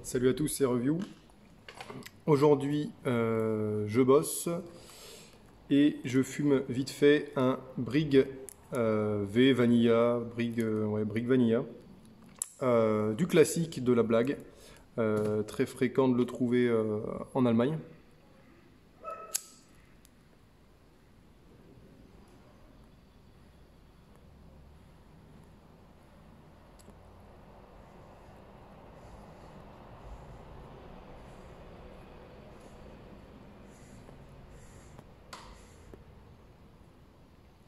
Salut à tous, c'est Review. Aujourd'hui, je bosse et je fume vite fait un Brig V Vanilla, Brig Vanilla, du classique de la blague. Très fréquent de le trouver en Allemagne.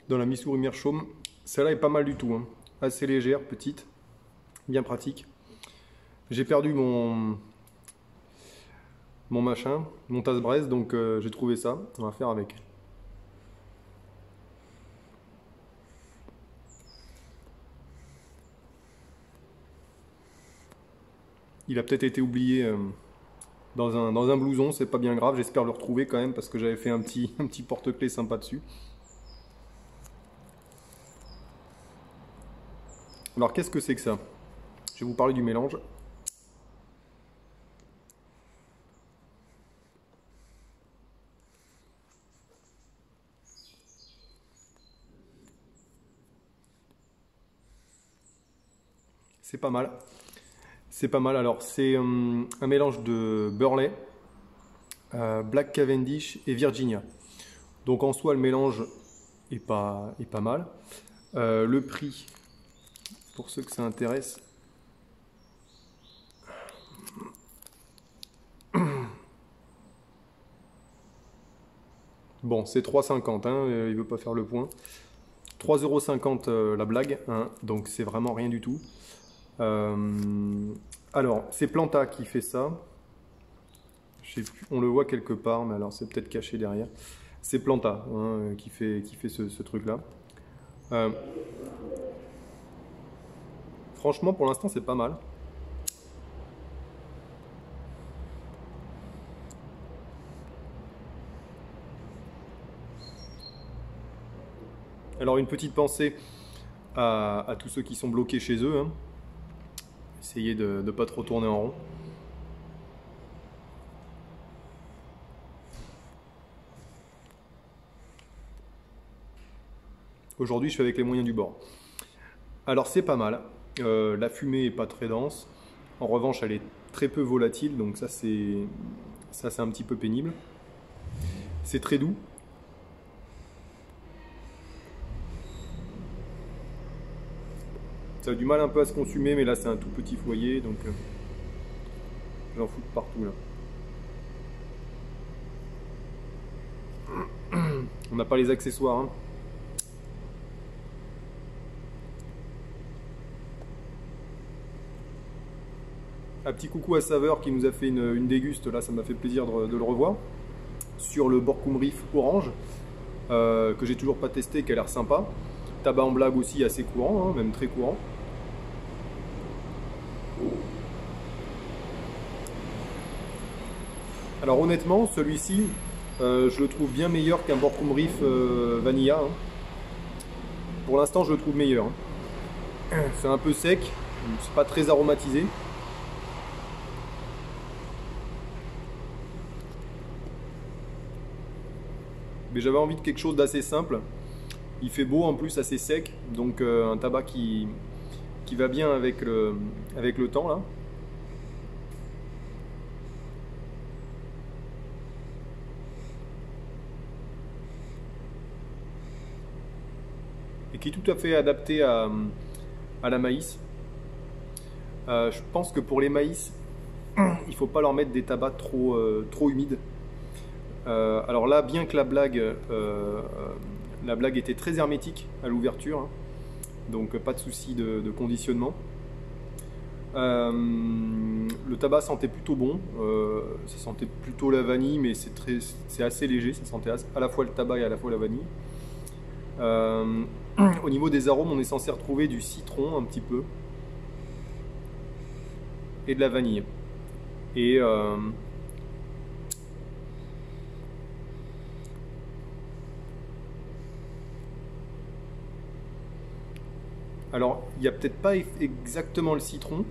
Dans la Missouri Meerschaum, celle-là est pas mal du tout, hein. Assez légère, petite, bien pratique. J'ai perdu mon machin, mon tasse-braise, donc j'ai trouvé ça, on va faire avec. Il a peut-être été oublié dans un blouson, c'est pas bien grave, j'espère le retrouver quand même parce que j'avais fait un petit porte-clés sympa dessus. Alors qu'est-ce que c'est que ça? Je vais vous parler du mélange. C'est pas mal. C'est pas mal. Alors c'est un mélange de Burley, Black Cavendish et Virginia. Donc en soi le mélange est pas mal. Le prix, pour ceux que ça intéresse, bon c'est 3,50 hein, il veut pas faire le point. 3,50 € la blague, hein, donc c'est vraiment rien du tout. Alors c'est Planta qui fait ça. Je sais plus, on le voit quelque part, mais alors c'est peut-être caché derrière. C'est Planta hein, qui fait ce truc-là. Franchement, pour l'instant, c'est pas mal. Alors, une petite pensée à tous ceux qui sont bloqués chez eux. Hein. Essayez de ne pas trop tourner en rond. Aujourd'hui, je fais avec les moyens du bord. Alors, c'est pas mal. La fumée est pas très dense. En revanche, elle est très peu volatile, donc ça c'est un petit peu pénible. C'est très doux. Ça a du mal un peu à se consumer, mais là c'est un tout petit foyer, donc j'en fous de partout là. On n'a pas les accessoires. Hein. Un petit coucou à Saveur qui nous a fait une déguste, là ça m'a fait plaisir de le revoir. Sur le Borkum Reef Orange, que j'ai toujours pas testé, qui a l'air sympa. Tabac en blague aussi assez courant, hein, même très courant. Alors honnêtement, celui-ci, je le trouve bien meilleur qu'un Borkum Reef Vanilla. Hein. Pour l'instant, je le trouve meilleur. Hein. C'est un peu sec, c'est pas très aromatisé. Mais j'avais envie de quelque chose d'assez simple. Il fait beau en plus, assez sec, donc un tabac qui va bien avec le temps là. Et qui est tout à fait adapté à la maïs. Je pense que pour les maïs, il ne faut pas leur mettre des tabacs trop humides. Alors là, bien que la blague était très hermétique à l'ouverture, hein, donc pas de souci de conditionnement. Le tabac sentait plutôt bon, ça sentait plutôt la vanille, mais c'est assez léger, ça sentait à la fois le tabac et à la fois la vanille. Au niveau des arômes, on est censé retrouver du citron un petit peu et de la vanille. Et alors, il n'y a peut-être pas exactement le citron,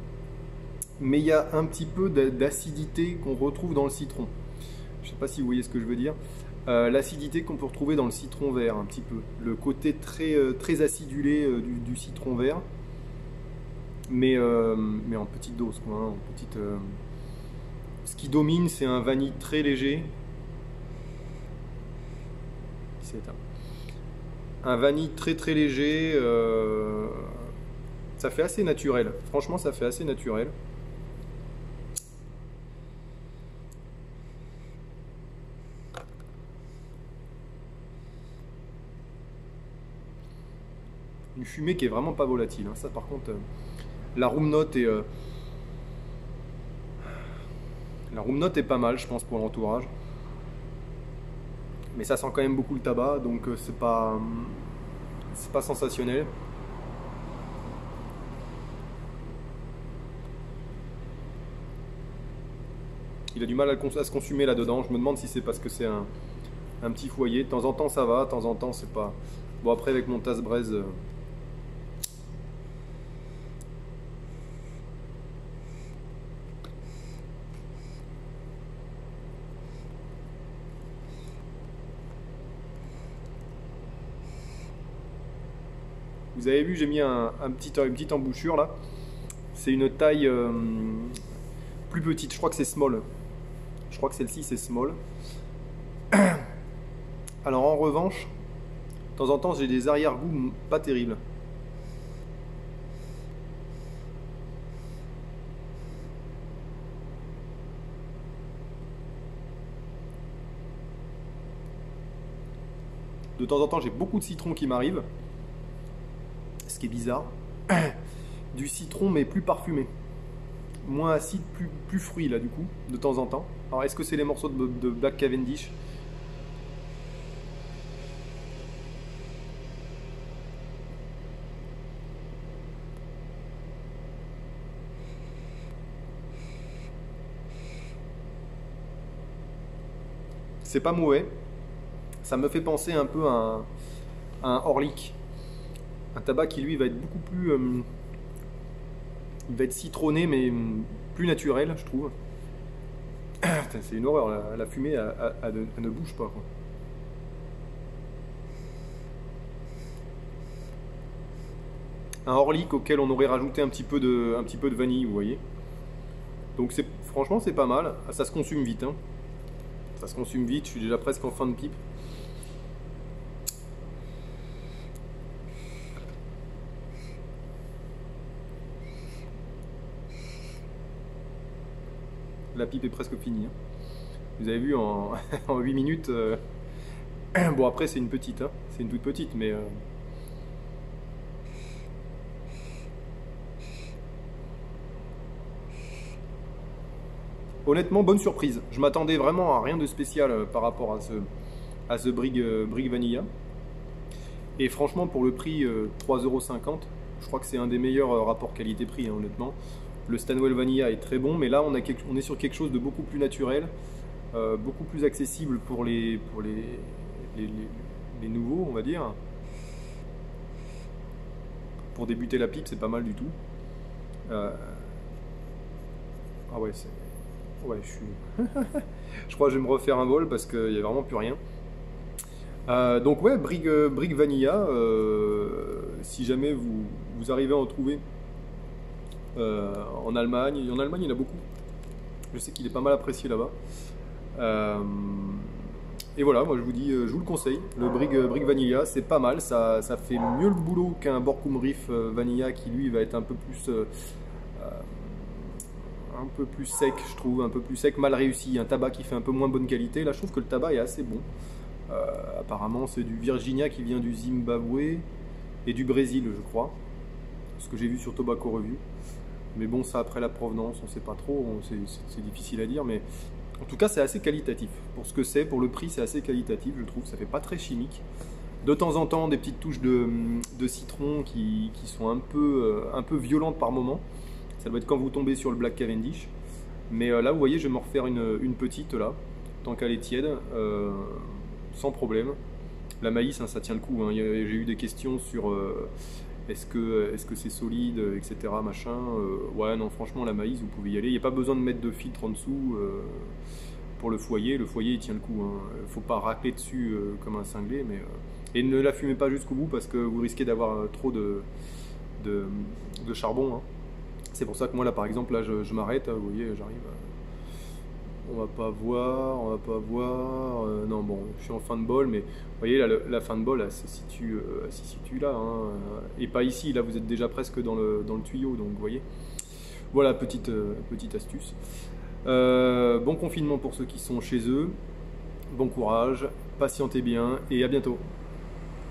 mais il y a un petit peu d'acidité qu'on retrouve dans le citron. Je ne sais pas si vous voyez ce que je veux dire. L'acidité qu'on peut retrouver dans le citron vert, un petit peu. Le côté très acidulé du citron vert, mais en petite dose, quoi, hein, en petite, ce qui domine, c'est un vanille très léger. C'est un vanille très léger. Ça fait assez naturel. Franchement, ça fait assez naturel. Une fumée qui est vraiment pas volatile, hein. Ça, par contre, la room note est pas mal, je pense, pour l'entourage. Mais ça sent quand même beaucoup le tabac, donc c'est pas sensationnel. Il a du mal à se consumer là-dedans. Je me demande si c'est parce que c'est un petit foyer. De temps en temps, ça va. De temps en temps, c'est pas... Bon, après, avec mon tasse-braise... Vous avez vu, j'ai mis une petite embouchure là. C'est une taille plus petite. Je crois que c'est small. Je crois que celle-ci, c'est small. Alors, en revanche, de temps en temps, j'ai des arrière-goûts pas terribles. De temps en temps, j'ai beaucoup de citron qui m'arrive. Ce qui est bizarre. Du citron, mais plus parfumé. Moins acide, plus fruit, là, du coup, de temps en temps. Alors, est-ce que c'est les morceaux de Black Cavendish ? C'est pas mauvais. Ça me fait penser un peu à un Orlik. Un tabac qui, lui, va être beaucoup plus... il va être citronné, mais plus naturel, je trouve. C'est une horreur, la fumée, elle ne bouge pas, quoi. Un Orlik auquel on aurait rajouté un petit peu de vanille, vous voyez. Donc franchement, c'est pas mal. Ça se consume vite, hein. Ça se consume vite, je suis déjà presque en fin de pipe. La pipe est presque finie, hein. Vous avez vu en 8 minutes. Bon, après, c'est une petite, hein. C'est une toute petite, mais... Honnêtement, bonne surprise. Je m'attendais vraiment à rien de spécial par rapport à ce Brig Vanilla. Et franchement, pour le prix 3,50 €, je crois que c'est un des meilleurs rapports qualité-prix, hein, honnêtement. Le Stanwell Vanilla est très bon, mais là, on est sur quelque chose de beaucoup plus naturel, beaucoup plus accessible pour les nouveaux, on va dire. Pour débuter la pipe, c'est pas mal du tout. Ah ouais, c'est... Ouais, je crois que je vais me refaire un vol parce qu'il n'y a vraiment plus rien. Donc ouais, Brig Vanilla, si jamais vous arrivez à en trouver en Allemagne, il y en a beaucoup. Je sais qu'il est pas mal apprécié là-bas. Et voilà, moi je vous dis, je vous le conseille, le Brig Vanilla, c'est pas mal, ça fait mieux le boulot qu'un Borkum Reef Vanilla qui lui va être un peu plus sec, je trouve, un peu plus sec, mal réussi, un tabac qui fait un peu moins bonne qualité. Là je trouve que le tabac est assez bon. Apparemment c'est du Virginia qui vient du Zimbabwe et du Brésil, je crois, ce que j'ai vu sur Tobacco Review. Mais bon, ça après la provenance, on sait pas trop, c'est difficile à dire, mais en tout cas c'est assez qualitatif. Pour ce que c'est, pour le prix, c'est assez qualitatif, je trouve, ça fait pas très chimique. De temps en temps, des petites touches de citron qui sont un peu violentes par moment. Ça doit être quand vous tombez sur le Black Cavendish. Mais là, vous voyez, je vais me refaire une petite là, tant qu'elle est tiède, sans problème. La maïs, hein, ça tient le coup, hein. J'ai eu des questions sur est-ce que c'est solide, etc. Machin. Ouais, non, franchement, la maïs, vous pouvez y aller. Il n'y a pas besoin de mettre de filtre en dessous pour le foyer. Le foyer, il tient le coup. Il ne faut pas racler dessus comme un cinglé. Et ne la fumez pas jusqu'au bout parce que vous risquez d'avoir trop de charbon. Hein. C'est pour ça que moi, là, par exemple, là, je m'arrête. Vous voyez, j'arrive. On va pas voir. Non, bon, je suis en fin de bol, mais vous voyez, là, la fin de bol, elle se situe là, hein, et pas ici. Là, vous êtes déjà presque dans le tuyau, donc vous voyez. Voilà, petite astuce. Bon confinement pour ceux qui sont chez eux. Bon courage, patientez bien, et à bientôt.